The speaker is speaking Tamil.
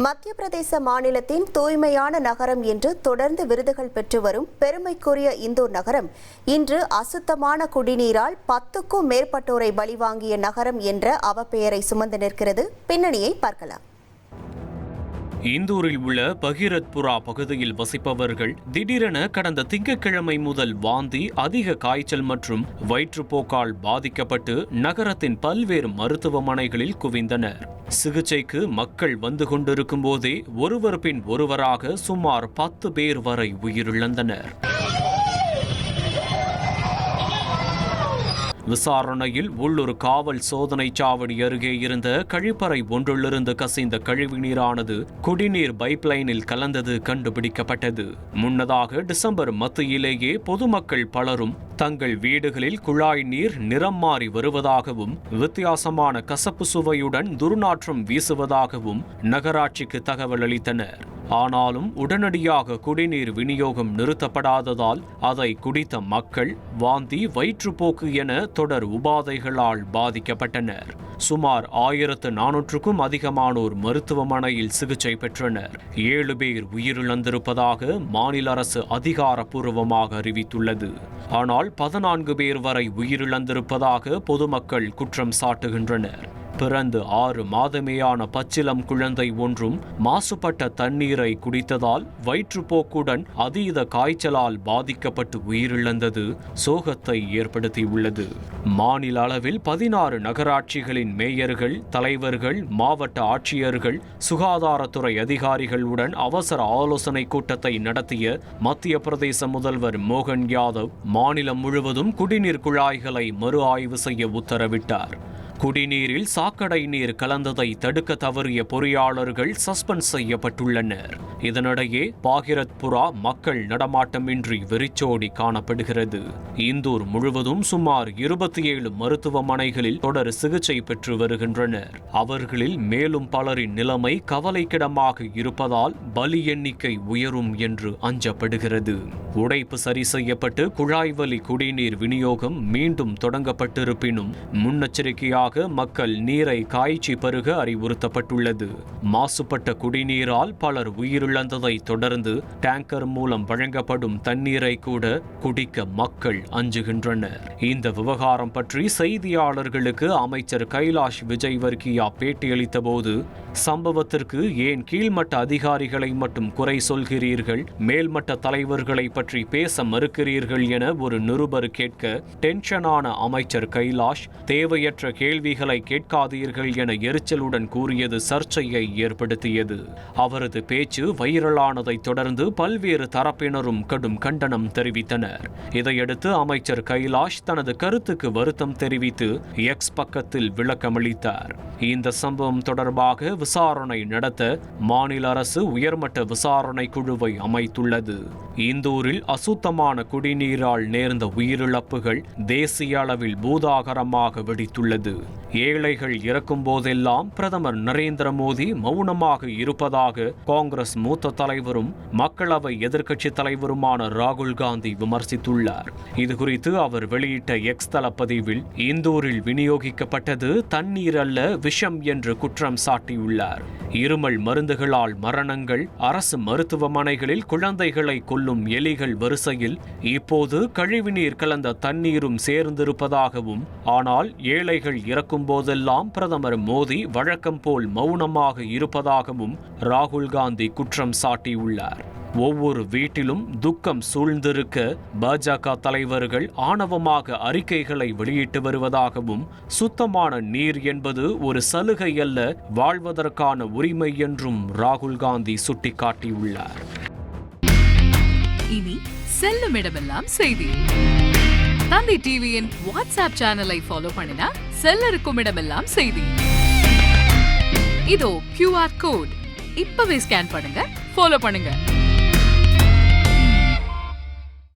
மத்திய பிரதேச மாநிலத்தின் தூய்மையான நகரம் என்று தொடர்ந்து விருதுகள் பெற்று வரும் பெருமைக்குரிய இந்தூர் நகரம் இன்று அசுத்தமான குடிநீரால் 10க்கும் மேற்பட்டோரை பலிவாங்கிய நகரம் என்ற அவப்பெயரை சுமந்து நிற்கிறது. பின்னணியை பார்க்கலாம். இந்தூரில் உள்ள பகீரத்புரா பகுதியில் வசிப்பவர்கள் திடீரென கடந்த திங்கட்கிழமை முதல் வாந்தி, அதிக காய்ச்சல் மற்றும் வயிற்றுப்போக்கால் பாதிக்கப்பட்டு நகரத்தின் பல்வேறு மருத்துவமனைகளில் குவிந்தனர். சிகிச்சைக்கு மக்கள் வந்து கொண்டிருக்கும் போதே ஒருவர் பின் ஒருவராக சுமார் 10 பேர் வரை உயிரிழந்தனர். விசாரணையில் உள்ளூர் காவல் சோதனை சாவடி அருகே இருந்த கழிப்பறை ஒன்றிலிருந்து கசிந்த கழிவுநீரானது குடிநீர் பைப்லைனில் கலந்தது கண்டுபிடிக்கப்பட்டது. முன்னதாக டிசம்பர் மத்தியிலேயே பொதுமக்கள் பலரும் தங்கள் வீடுகளில் குழாய் நீர் நிறம் மாறி வருவதாகவும் வித்தியாசமான கசப்பு சுவையுடன் துர்நாற்றம் வீசுவதாகவும் நகராட்சிக்கு தகவல் அளித்தனர். ஆனாலும் உடனடியாக குடிநீர் விநியோகம் நிறுத்தப்படாததால் அதை குடித்த மக்கள் வாந்தி, வயிற்றுப்போக்கு என தொடர் உபாதைகளால் பாதிக்கப்பட்டனர். சுமார் 1400க்கும் அதிகமானோர் மருத்துவமனையில் சிகிச்சை பெற்றனர். 7 பேர் உயிரிழந்திருப்பதாக மாநில அரசு அதிகாரப்பூர்வமாக அறிவித்துள்ளது. ஆனால் 14 பேர் வரை உயிரிழந்திருப்பதாக பொதுமக்கள் குற்றம் சாட்டுகின்றனர். பிறந்து 6 மாதமேயான பச்சிலம் குழந்தை ஒன்றும் மாசுபட்ட தண்ணீரை குடித்ததால் வயிற்றுப்போக்குடன் அதீத காய்ச்சலால் பாதிக்கப்பட்டு உயிரிழந்தது சோகத்தை ஏற்படுத்தியுள்ளது. மாநில அளவில் 16 நகராட்சிகளின் மேயர்கள், தலைவர்கள், மாவட்ட ஆட்சியர்கள், சுகாதாரத்துறை அதிகாரிகளுடன் அவசர ஆலோசனை கூட்டத்தை நடத்திய மத்திய பிரதேச முதல்வர் மோகன் யாதவ் மாநிலம் முழுவதும் குடிநீர் குழாய்களை மறு ஆய்வு செய்ய உத்தரவிட்டார். குடிநீரில் சாக்கடை நீர் கலந்ததை தடுக்க தவறிய பொறியாளர்கள் சஸ்பெண்ட் செய்யப்பட்டுள்ளனர். இதனிடையே பகீரத்புரா மக்கள் நடமாட்டமின்றி வெறிச்சோடி காணப்படுகிறது. இந்தூர் முழுவதும் சுமார் 27 மருத்துவமனைகளில் தொடர் சிகிச்சை பெற்று வருகின்றனர். அவர்களில் மேலும் பலரின் நிலைமை கவலைக்கிடமாக இருப்பதால் பலி எண்ணிக்கை உயரும் என்று அஞ்சப்படுகிறது. உடைப்பு சரி செய்யப்பட்டு குழாய் வழி குடிநீர் விநியோகம் மீண்டும் தொடங்கப்பட்டிருப்பினும் முன்னெச்சரிக்கையாக மக்கள் நீரை காய்ச்சி பருக அறிவுறுத்தப்பட்டுள்ளது. மாசுபட்ட குடிநீரால் பலர் உயிரிழந்ததை தொடர்ந்து டேங்கர் மூலம் வழங்கப்படும் தண்ணீரை கூட குடிக்க மக்கள் அஞ்சுகின்றனர். இந்த விவகாரம் பற்றி செய்தியாளர்களுக்கு அமைச்சர் கைலாஷ் விஜய்வர்கியா பேட்டியளித்த போது, சம்பவத்திற்கு ஏன் கீழ்மட்ட அதிகாரிகளை மட்டும் குறை சொல்கிறீர்கள், மேல்மட்ட தலைவர்களை பற்றி பேச மறுக்கிறீர்கள் என ஒரு நிருபர் கேட்க டென்ஷனான அமைச்சர் கைலாஷ் தேவையற்ற கேள்விகளை கேட்காதீர்கள் என எரிச்சலுடன் கூறியது சர்ச்சையை ஏற்படுத்தியது. அவரது பேச்சு வைரலானதை தொடர்ந்து பல்வேறு தரப்பினரும் கடும் கண்டனம் தெரிவித்தனர். இதையடுத்து அமைச்சர் கைலாஷ் தனது கருத்துக்கு வருத்தம் தெரிவித்து எக்ஸ் பக்கத்தில் விளக்கமளித்தார். இந்த சம்பவம் தொடர்பாக விசாரணை நடத்த மாநில அரசு உயர்மட்ட விசாரணை குழுவை அமைத்துள்ளது. இந்தூரில் அசுத்தமான குடிநீரால் நேர்ந்த உயிரிழப்புகள் தேசிய அளவில் பூதாகரமாக வெடித்துள்ளது. ஏழைகள் இறக்கும் போதெல்லாம் பிரதமர் நரேந்திர மோடி மௌனமாக இருப்பதாக காங்கிரஸ் மூத்த தலைவரும் மக்களவை எதிர்க்கட்சி தலைவருமான ராகுல் காந்தி விமர்சித்துள்ளார். இதுகுறித்து அவர் வெளியிட்ட எக்ஸ் தள பதிவில் இந்தூரில் விநியோகிக்கப்பட்டது தண்ணீர் அல்ல விஷம் என்று குற்றம் சாட்டியுள்ளார். இருமல் மருந்துகளால் மரணங்கள், அரசு மருத்துவமனைகளில் குழந்தைகளை கொல்லும் எலிகள் வரிசையில் இப்போது கழிவுநீர் கலந்த தண்ணீரும் சேர்ந்திருப்பதாகவும், ஆனால் ஏழைகள் இறக்கும் போதெல்லாம் பிரதமர் மோடி வழக்கம் போல் மௌனமாக இருப்பதாகவும் ராகுல் காந்தி குற்றம் சாட்டியுள்ளார். ஒவ்வொரு வீட்டிலும் துக்கம் சூழ்ந்திருக்க பாஜக தலைவர்கள் ஆணவமாக அறிக்கைகளை வெளியிட்டு வருவதாகவும், சுத்தமான நீர் என்பது ஒரு சலுகை அல்ல, வாழ்வதற்கான உரிமை என்றும் ராகுல் காந்தி சுட்டிக்காட்டியுள்ளார். இனி செல்லும் இடமெல்லாம் செய்தி. தந்தி டிவியின் வாட்ஸ்அப் சேனலை ஃபாலோ பண்ணினா செல்ல இருக்கும் இடமெல்லாம் செய்தி. இதோ QR கோட் இப்பவே ஸ்கேன் பண்ணுங்க, ஃபாலோ பண்ணுங்க.